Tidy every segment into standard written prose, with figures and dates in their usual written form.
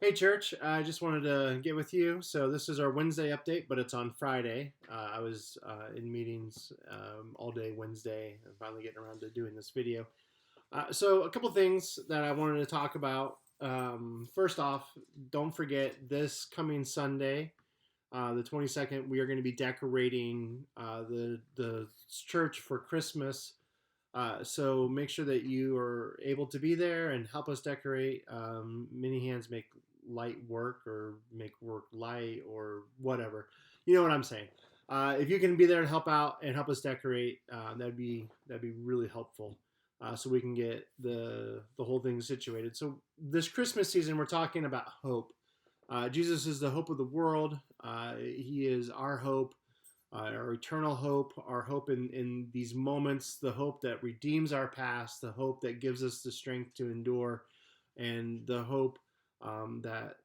Hey, church. I just wanted to get with you. So, this is our Wednesday update, but it's on Friday. I was in meetings all day Wednesday and finally getting around to doing this video. So, a couple things that I wanted to talk about. First off, don't forget this coming Sunday, the 22nd, we are going to be decorating the church for Christmas. So make sure that you are able to be there and help us decorate. Many hands make light work or make work light or whatever. You know what I'm saying. If you can be there to help out and help us decorate, that'd be really helpful. So we can get the whole thing situated. So this Christmas season, we're talking about hope. Jesus is the hope of the world. He is our hope, our eternal hope, our hope in these moments, the hope that redeems our past, the hope that gives us the strength to endure, and the hope that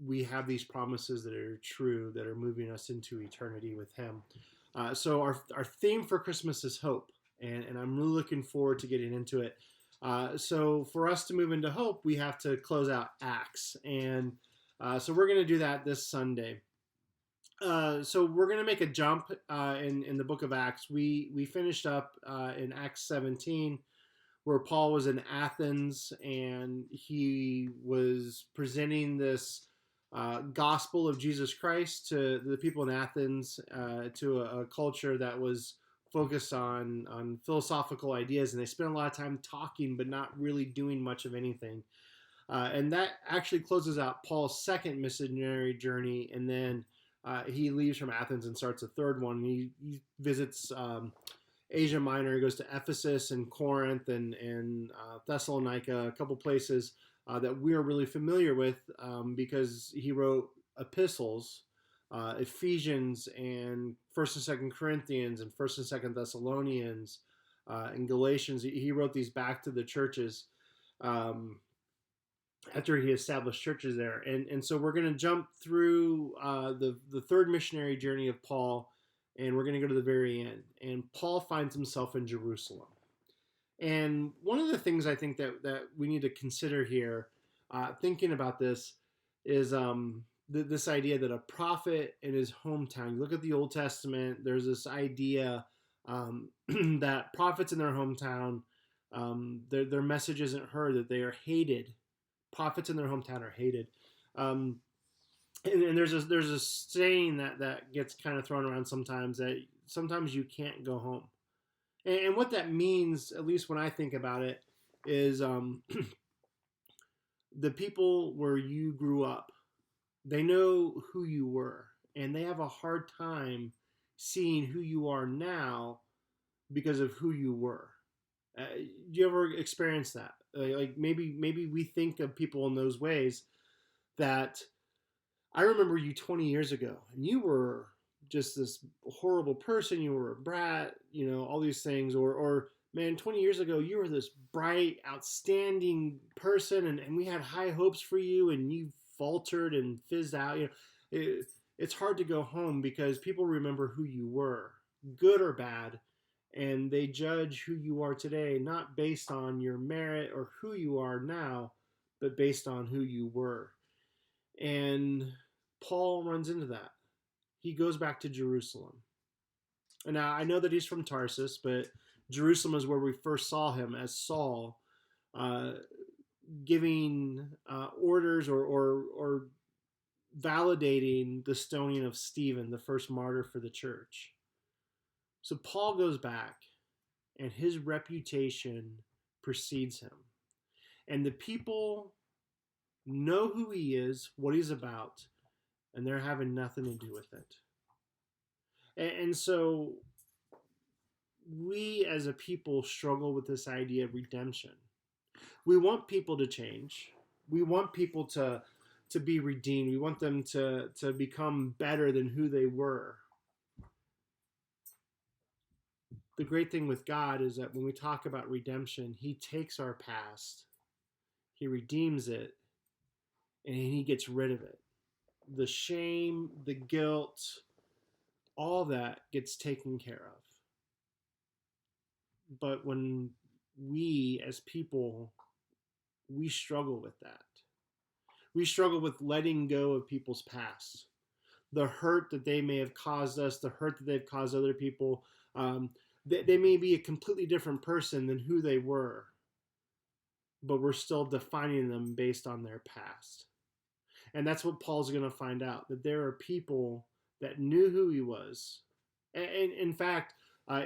we have these promises that are true, that are moving us into eternity with Him. So our theme for Christmas is hope, and I'm really looking forward to getting into it. So for us to move into hope, we have to close out Acts, and so we're going to do that this Sunday. So we're going to make a jump in the book of Acts. We finished up in Acts 17, where Paul was in Athens and he was presenting this gospel of Jesus Christ to the people in Athens, to a culture that was focused on philosophical ideas, and they spent a lot of time talking but not really doing much of anything. And that actually closes out Paul's second missionary journey, and then he leaves from Athens and starts a third one. He visits Asia Minor. He goes to Ephesus and Corinth and Thessalonica, a couple places that we are really familiar with because he wrote epistles, Ephesians and First and Second Corinthians and First and Second Thessalonians and Galatians. He wrote these back to the churches. After he established churches there, and so we're going to jump through the third missionary journey of Paul, and we're going to go to the very end. And Paul finds himself in Jerusalem. And one of the things I think that we need to consider here, thinking about this, is this idea that a prophet in his hometown. You look at the Old Testament. There's this idea that prophets in their hometown, their message isn't heard, that they are hated. Prophets in their hometown are hated. Um, and there's a saying that gets kind of thrown around sometimes, that sometimes you can't go home. And what that means, at least when I think about it, is the people where you grew up, they know who you were, and they have a hard time seeing who you are now because of who you were. Do you ever experience that? Like maybe we think of people in those ways, that I remember you 20 years ago and you were just this horrible person. You were a brat, all these things. Or man, 20 years ago, you were this bright, outstanding person, and we had high hopes for you, and you faltered and fizzed out. It's hard to go home because people remember who you were, good or bad, and they judge who you are today not based on your merit or who you are now, but based on who you were. And Paul runs into that. He goes back to Jerusalem. And now I know that he's from Tarsus, but Jerusalem is where we first saw him as Saul, uh, giving orders or validating the stoning of Stephen, the first martyr for the church. So Paul goes back, and his reputation precedes him. And the people know who he is, what he's about, and they're having nothing to do with it. And so we as a people struggle with this idea of redemption. We want people to change. We want people to be redeemed. We want them to become better than who they were. The great thing with God is that when we talk about redemption, he takes our past, he redeems it, and he gets rid of it. The shame, the guilt, all that gets taken care of. But when we as people, we struggle with that. We struggle with letting go of people's past, the hurt that they may have caused us, the hurt that they've caused other people. They may be a completely different person than who they were, but we're still defining them based on their past. And that's what Paul's going to find out, that there are people that knew who he was. And in fact,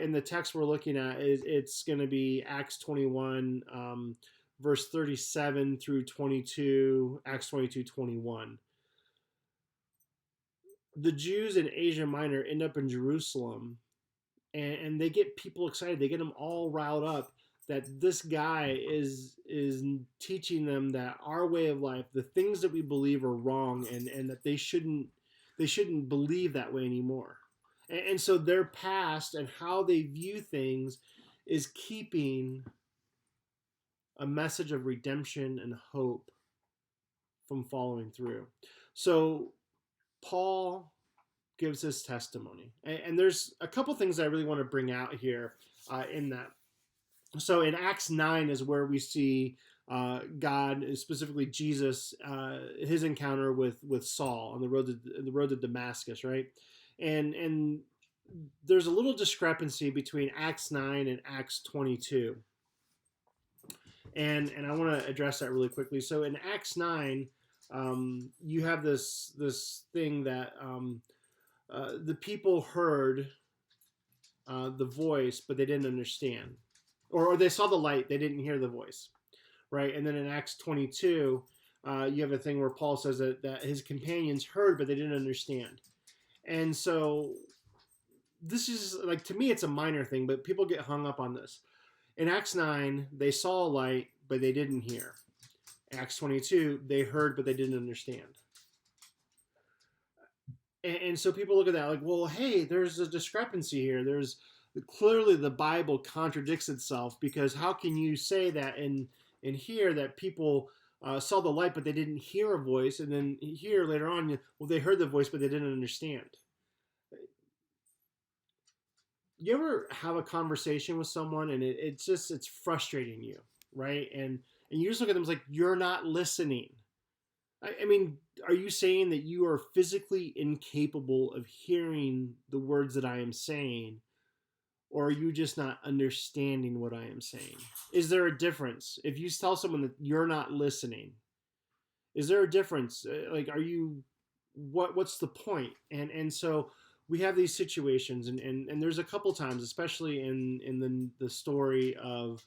in the text we're looking at, it's going to be Acts 21, verse 37 through 22, Acts 22:21. The Jews in Asia Minor end up in Jerusalem, and they get people excited. They get them all riled up that this guy is teaching them that our way of life, the things that we believe are wrong, and that they shouldn't believe that way anymore. And so their past and how they view things is keeping a message of redemption and hope from following through. So Paul gives his testimony, and there's a couple things I really want to bring out here in that. So in Acts 9 is where we see God, specifically Jesus, his encounter with Saul on the road to Damascus, right? And there's a little discrepancy between Acts 9 and Acts 22. And I want to address that really quickly. So in Acts 9, you have this thing that the people heard the voice, but they didn't understand. Or they saw the light, they didn't hear the voice, right? And then in Acts 22, you have a thing where Paul says that his companions heard, but they didn't understand. And so this is, like, to me, it's a minor thing, but people get hung up on this. In Acts 9, they saw a light, but they didn't hear. Acts 22, they heard, but they didn't understand. And so people look at that like, well, hey, there's a discrepancy here. There's clearly the Bible contradicts itself, because how can you say that in here that people saw the light but they didn't hear a voice, and then here later on, well, they heard the voice but they didn't understand? You ever have a conversation with someone and it's frustrating you, right? And you just look at them like, you're not listening. I mean, are you saying that you are physically incapable of hearing the words that I am saying? Or are you just not understanding what I am saying? Is there a difference? If you tell someone that you're not listening, is there a difference? Like, are you, what's the point? And so we have these situations, and there's a couple times, especially in the story of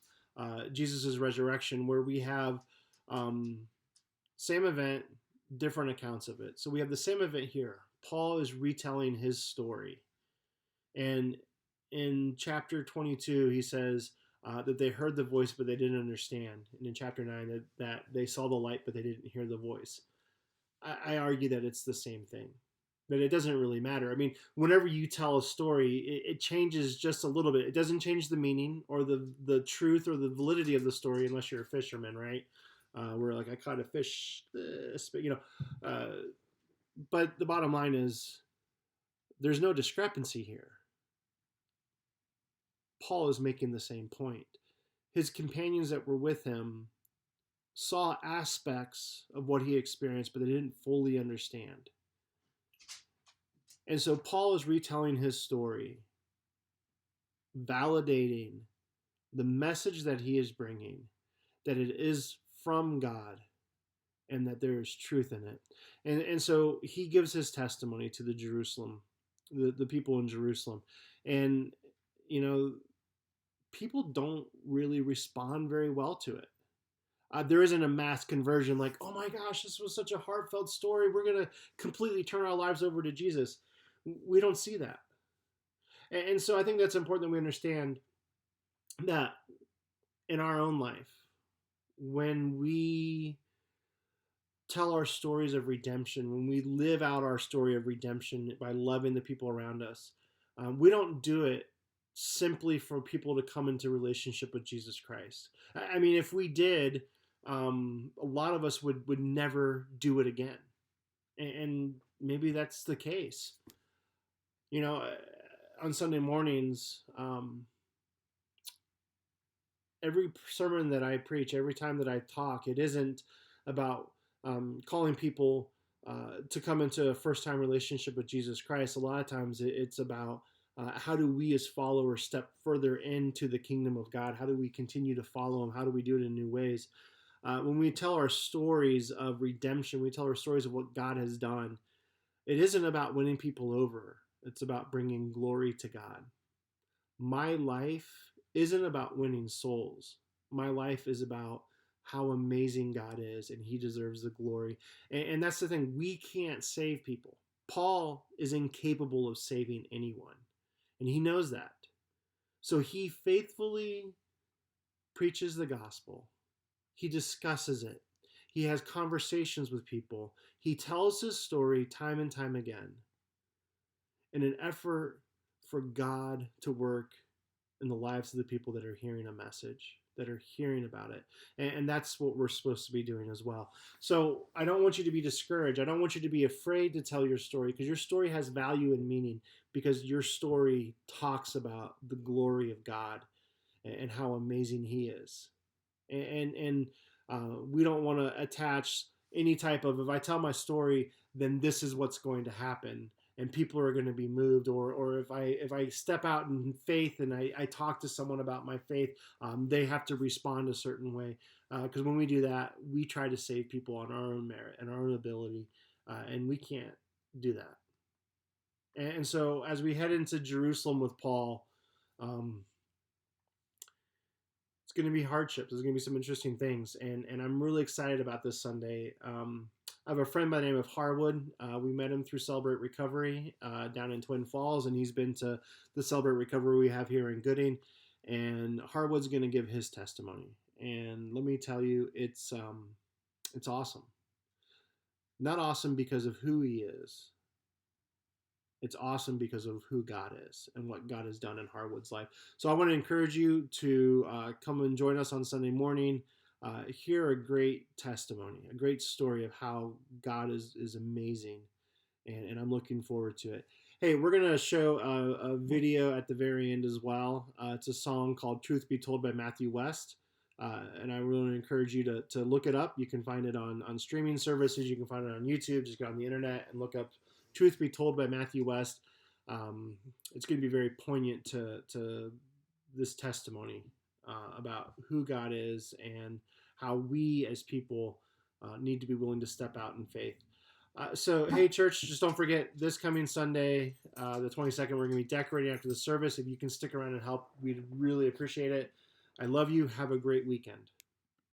Jesus' resurrection, where we have same event, different accounts of it. So we have the same event here. Paul is retelling his story. And in chapter 22, he says that they heard the voice, but they didn't understand. And in chapter 9, that they saw the light, but they didn't hear the voice. I argue that it's the same thing, but it doesn't really matter. I mean, whenever you tell a story, it changes just a little bit. It doesn't change the meaning or the truth or the validity of the story, unless you're a fisherman, right? Where, like, I caught a fish, but but the bottom line is there's no discrepancy here. Paul is making the same point. His companions that were with him saw aspects of what he experienced, but they didn't fully understand. And so Paul is retelling his story, validating the message that he is bringing, that it is from God and that there is truth in it. And so he gives his testimony to the people in Jerusalem. And, people don't really respond very well to it. There isn't a mass conversion like, oh my gosh, this was such a heartfelt story, we're going to completely turn our lives over to Jesus. We don't see that. And so I think that's important that we understand that in our own life, when we tell our stories of redemption, when we live out our story of redemption by loving the people around us, we don't do it simply for people to come into relationship with Jesus Christ. I mean, if we did, a lot of us would never do it again. And maybe that's the case. On Sunday mornings, every sermon that I preach, every time that I talk, it isn't about calling people to come into a first-time relationship with Jesus Christ, a lot of times it's about how do we as followers step further into the kingdom of God? How do we continue to follow Him? How do we do it in new ways? When we tell our stories of redemption, we tell our stories of what God has done. It isn't about winning people over. It's about bringing glory to God. My life isn't about winning souls. My life is about how amazing God is, and He deserves the glory. And that's the thing. We can't save people. Paul is incapable of saving anyone, and he knows that. So he faithfully preaches the gospel. He discusses it. He has conversations with people. He tells his story time and time again in an effort for God to work in the lives of the people that are hearing a message, that are hearing about it. And that's what we're supposed to be doing as well. So I don't want you to be discouraged. I don't want you to be afraid to tell your story, because your story has value and meaning, because your story talks about the glory of God and how amazing He is. And we don't want to attach any type of, if I tell my story, then this is what's going to happen, and people are going to be moved, or if I step out in faith and I talk to someone about my faith, they have to respond a certain way, because when we do that, we try to save people on our own merit and our own ability, and we can't do that. And so as we head into Jerusalem with Paul, um, it's going to be hardships. There's going to be some interesting things, and I'm really excited about this Sunday. I have a friend by the name of Harwood. We met him through Celebrate Recovery down in Twin Falls, and he's been to the Celebrate Recovery we have here in Gooding. And Harwood's going to give his testimony, and let me tell you, it's awesome. Not awesome because of who he is. It's awesome because of who God is and what God has done in Harwood's life. So I want to encourage you to come and join us on Sunday morning. Hear a great testimony, a great story of how God is amazing, and I'm looking forward to it. Hey, we're going to show a video at the very end as well. It's a song called Truth Be Told by Matthew West. And I really encourage you to look it up. You can find it on streaming services. You can find it on YouTube. Just go on the internet and look up Truth Be Told by Matthew West. It's going to be very poignant to this testimony about who God is and how we as people need to be willing to step out in faith. So, hey, church, just don't forget this coming Sunday, the 22nd, we're going to be decorating after the service. If you can stick around and help, we'd really appreciate it. I love you. Have a great weekend.